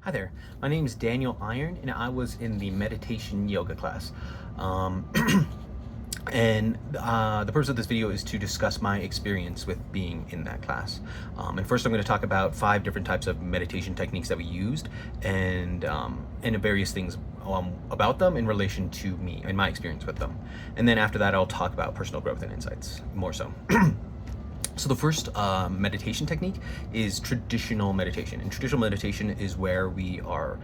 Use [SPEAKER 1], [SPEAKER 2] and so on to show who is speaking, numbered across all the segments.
[SPEAKER 1] Hi there, my name is Daniel Iron, and I was in the meditation yoga class. Um, the purpose of this video is to discuss my experience with being in that class. And first, I'm going to talk about 5 different types of meditation techniques that we used, and various things about them in relation to me and my experience with them. And then after that, I'll talk about personal growth and insights more so. So the first meditation technique is traditional meditation. And traditional meditation is where we are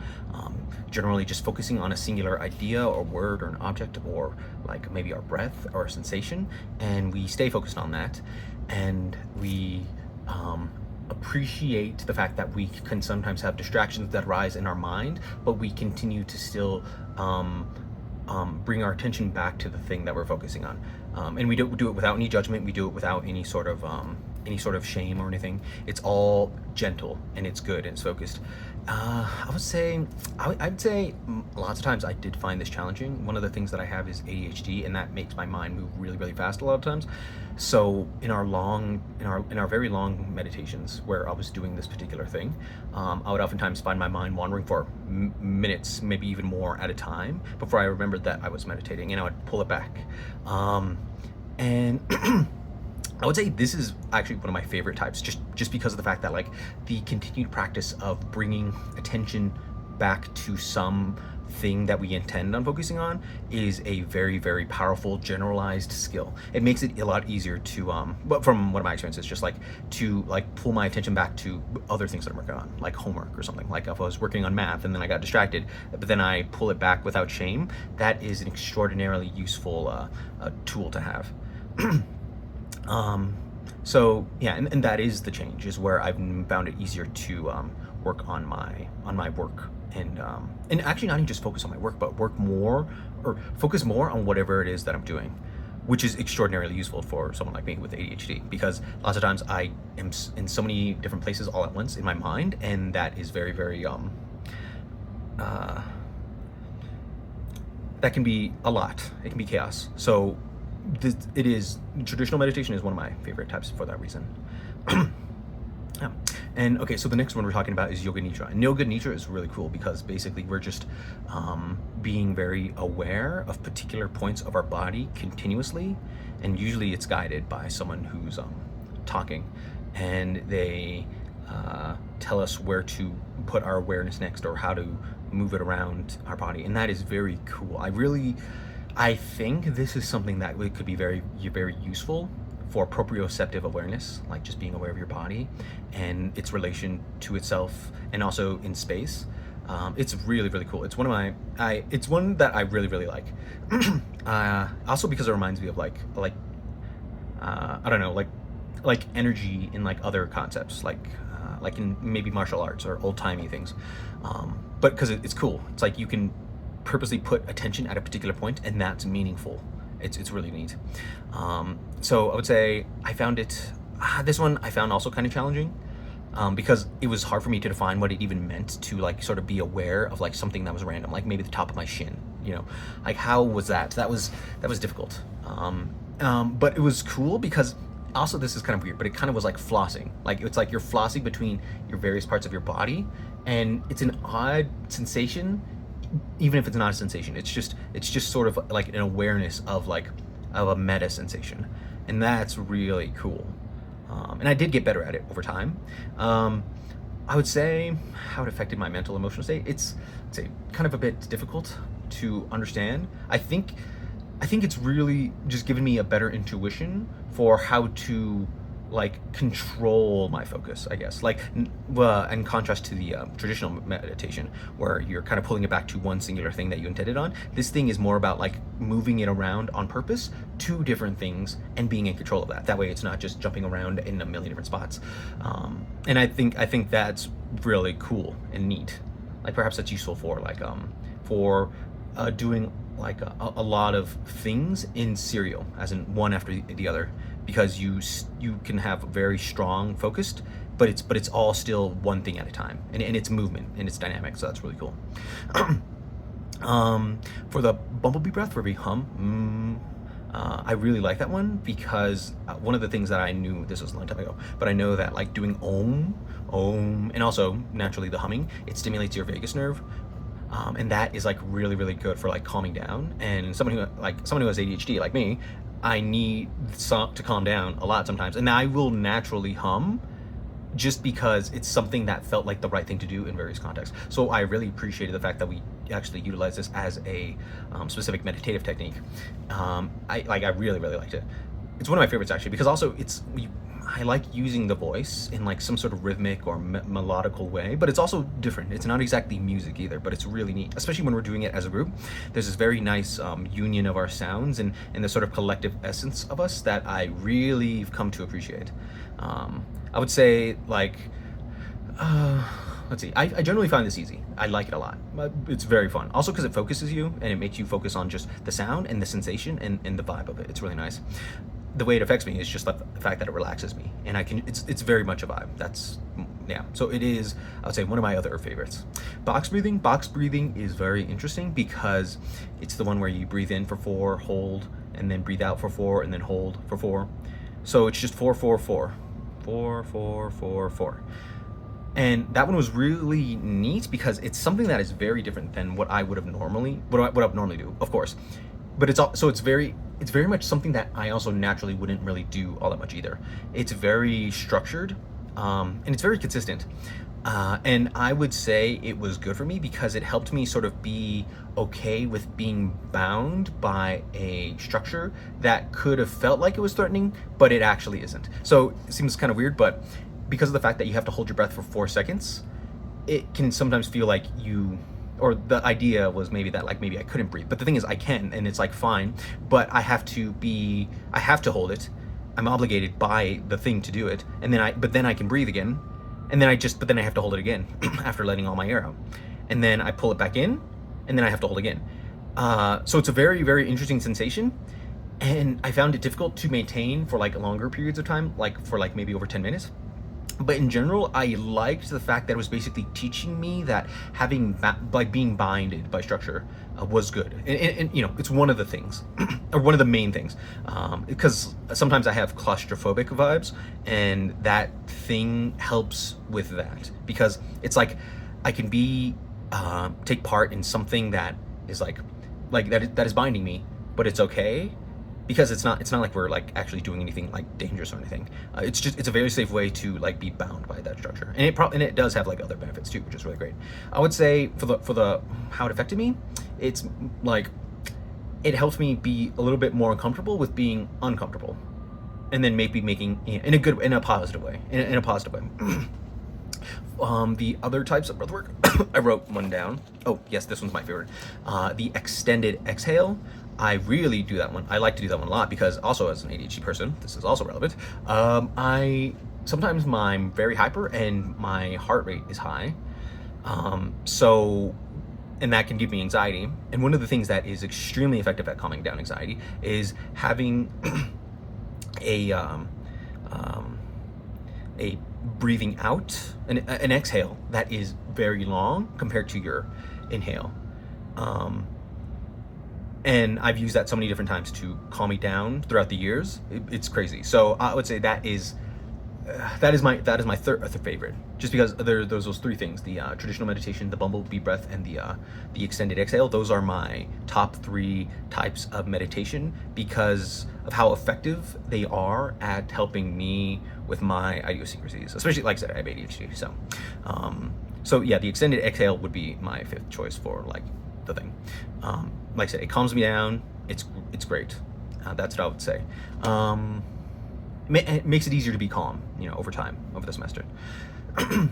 [SPEAKER 1] generally just focusing on a singular idea or word or an object, or like maybe our breath or a sensation, and we stay focused on that, and we appreciate the fact that we can sometimes have distractions that arise in our mind, but we continue to still bring our attention back to the thing that we're focusing on, and we do it without any judgment. We do it without any sort of shame or anything. It's all gentle and it's good and it's focused. I'd say lots of times I did find this challenging. One of the things that I have is ADHD, and that makes my mind move really, really fast a lot of times. So in our very long meditations where I was doing this particular thing, I would oftentimes find my mind wandering for minutes, maybe even more at a time, before I remembered that I was meditating, and I would pull it back. And I would say this is actually one of my favorite types, just because of the fact that, like, the continued practice of bringing attention back to some thing that we intend on focusing on is a very, very powerful generalized skill. It makes it a lot easier to but from one of my experiences, just like to pull my attention back to other things that I'm working on, like homework or something. Like if I was working on math and then I got distracted, but then I pull it back without shame, that is an extraordinarily useful tool to have. So yeah, and that is the change, is where I've found it easier to work on my work, and actually not even just focus on my work, but work more or focus more on whatever it is that I'm doing, which is extraordinarily useful for someone like me with ADHD, because lots of times I am in so many different places all at once in my mind, and that is very, very that can be a lot. It can be chaos. So traditional meditation is one of my favorite types for that reason. Yeah. And okay, so the next one we're talking about is Yoga Nidra. And Yoga Nidra is really cool because basically we're just being very aware of particular points of our body continuously, and usually it's guided by someone who's talking, and they tell us where to put our awareness next, or how to move it around our body, and that is very cool. I think this is something that could be very, very useful for proprioceptive awareness, like just being aware of your body and its relation to itself, and also in space. It's really, really cool. It's it's one that I really, really like. Also because it reminds me of I don't know, like energy in like other concepts, like in maybe martial arts or old-timey things. But because it's cool. It's like you can purposely put attention at a particular point, and that's meaningful. It's really neat. So I would say I found this one I found also kind of challenging, because it was hard for me to define what it even meant to like sort of be aware of like something that was random, like maybe the top of my shin, like how was that was difficult. But it was cool because also, this is kind of weird, but it kind of was like flossing. Like it's like you're flossing between your various parts of your body, and it's an odd sensation. Even if it's not a sensation, it's just sort of like an awareness of a meta sensation, and that's really cool. And I did get better at it over time. I would say how it affected my mental emotional state. It's kind of a bit difficult to understand. I think it's really just given me a better intuition for how to control my focus, I guess. In contrast to the traditional meditation, where you're kind of pulling it back to one singular thing that you intended on, this thing is more about moving it around on purpose to different things and being in control of that. That way, it's not just jumping around in a million different spots. And I think that's really cool and neat. Perhaps that's useful for doing a lot of things in serial, as in one after the other, because you can have very strong focused, but it's all still one thing at a time, and it's movement and it's dynamic, so that's really cool. For the bumblebee breath, where we hum, I really like that one because one of the things that I knew, this was a long time ago, but I know that like doing om, and also naturally the humming, it stimulates your vagus nerve, and that is like really really good for like calming down. And someone who has ADHD like me, I need to calm down a lot sometimes, and I will naturally hum just because it's something that felt like the right thing to do in various contexts. So I really appreciated the fact that we actually utilize this as a specific meditative technique. I really really liked it. It's one of my favorites actually because also I like using the voice in like some sort of rhythmic or melodical way, but it's also different. It's not exactly music either, but it's really neat, especially when we're doing it as a group. There's this very nice union of our sounds and the sort of collective essence of us that I really have come to appreciate. I would say like, let's see, I generally find this easy. I like it a lot. It's very fun. Also because it focuses you and it makes you focus on just the sound and the sensation and the vibe of it. It's really nice. The way it affects me is just the fact that it relaxes me, and it's very much a vibe. Yeah. So it is, I would say, one of my other favorites. Box breathing is very interesting because it's the one where you breathe in for 4, hold, and then breathe out for 4, and then hold for 4. So it's just 4, 4, 4, 4, 4, 4, 4. And that one was really neat because it's something that is very different than what I would normally do, of course. But it's very much something that I also naturally wouldn't really do all that much either. It's very structured, and it's very consistent. And I would say it was good for me because it helped me sort of be okay with being bound by a structure that could have felt like it was threatening, but it actually isn't. So it seems kind of weird, but because of the fact that you have to hold your breath for 4 seconds, it can sometimes feel like or the idea was maybe I couldn't breathe, but the thing is I can, and it's like fine, but I have to hold it. I'm obligated by the thing to do it, and then I can breathe again, and then I have to hold it again after letting all my air out, and then I pull it back in, and then I have to hold again. So it's a very very interesting sensation, and I found it difficult to maintain for like longer periods of time, like for like maybe over 10 minutes. But in general, I liked the fact that it was basically teaching me that being binded by structure was good, and it's one of the things, or one of the main things, because sometimes I have claustrophobic vibes, and that thing helps with that because it's like I can take part in something that is like that is binding me, but it's okay. Because it's not like we're like actually doing anything like dangerous or anything. It's a very safe way to like be bound by that structure, and it does have like other benefits too, which is really great. I would say for the how it affected me, it's like it helped me be a little bit more uncomfortable with being uncomfortable, and then maybe making in a positive way. The other types of breathwork, I wrote one down. Oh yes, this one's my favorite. The extended exhale. I really do that one. I like to do that one a lot because also as an ADHD person, this is also relevant. Sometimes I'm very hyper and my heart rate is high. And that can give me anxiety. And one of the things that is extremely effective at calming down anxiety is having a breathing out, an exhale that is very long compared to your inhale. And I've used that so many different times to calm me down throughout the years. It's crazy. So I would say that is my third favorite, just because there's those 3 things: the traditional meditation, the bumblebee breath, and the extended exhale. Those are my top 3 types of meditation because of how effective they are at helping me with my idiosyncrasies, especially like I said, I have ADHD. So yeah, the extended exhale would be my 5th choice for like the thing. Like I said, it calms me down. It's great. That's what I would say. It makes it easier to be calm, over time, over the semester.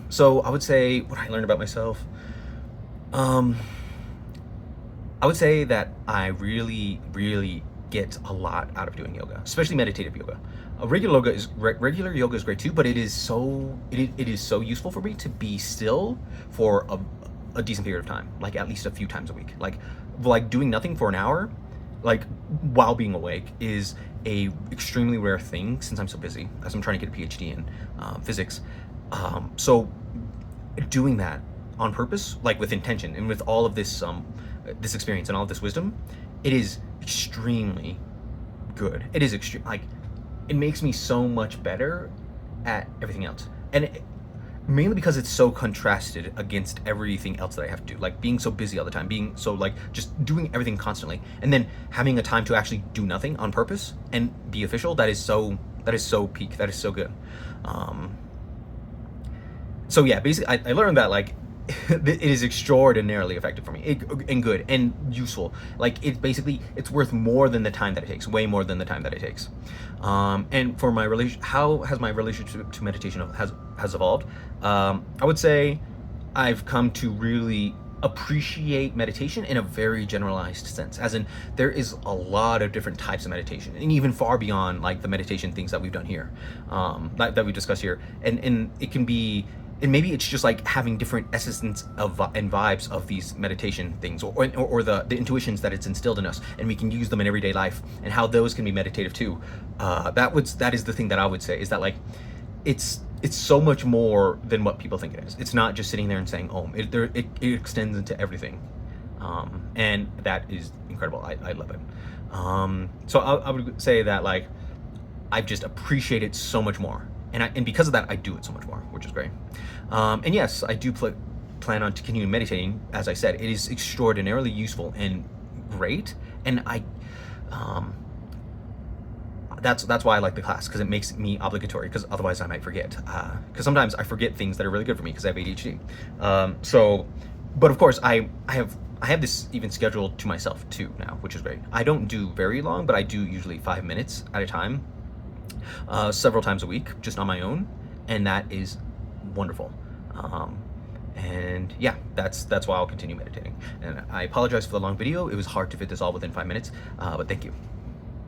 [SPEAKER 1] So I would say what I learned about myself. I would say that I really, really get a lot out of doing yoga, especially meditative yoga. Regular yoga is great too, but it is so useful for me to be still for a decent period of time, like at least a few times a week. Like doing nothing for an hour, like while being awake, is a extremely rare thing since I'm so busy, as I'm trying to get a PhD in physics. So doing that on purpose, like with intention and with all of this experience and all of this wisdom, it is extremely good. It is extreme. Like, it makes me so much better at everything else, and mainly because it's so contrasted against everything else that I have to do, like being so busy all the time, being so like just doing everything constantly, and then having a time to actually do nothing on purpose and be official. That is so peak. That is so good. So yeah, basically, I learned that like it is extraordinarily effective for me, and good and useful. Like, it's worth more than the time that it takes, way more than the time that it takes. And for my how has my relationship to meditation has evolved? I would say I've come to really appreciate meditation in a very generalized sense, as in there is a lot of different types of meditation, and even far beyond like the meditation things that we've done here, that we discuss here, and it can be, and maybe it's just like having different essence of and vibes of these meditation things, or the intuitions that it's instilled in us, and we can use them in everyday life, and how those can be meditative too. That is the thing that I would say, is that like it's so much more than what people think it is. It's not just sitting there and saying Om. It extends into everything, and that is incredible. I love it. So I would say that like I've just appreciated so much more, and because of that, I do it so much more, which is great. And yes, I do plan on to continue meditating. As I said, it is extraordinarily useful and great, and that's why I like the class, because it makes me obligatory, because otherwise I might forget. Because sometimes I forget things that are really good for me because I have ADHD. But of course I have this even scheduled to myself too now, which is great. I don't do very long, but I do usually 5 minutes at a time, several times a week, just on my own, and that is wonderful. And yeah, that's why I'll continue meditating. And I apologize for the long video. It was hard to fit this all within 5 minutes, but thank you.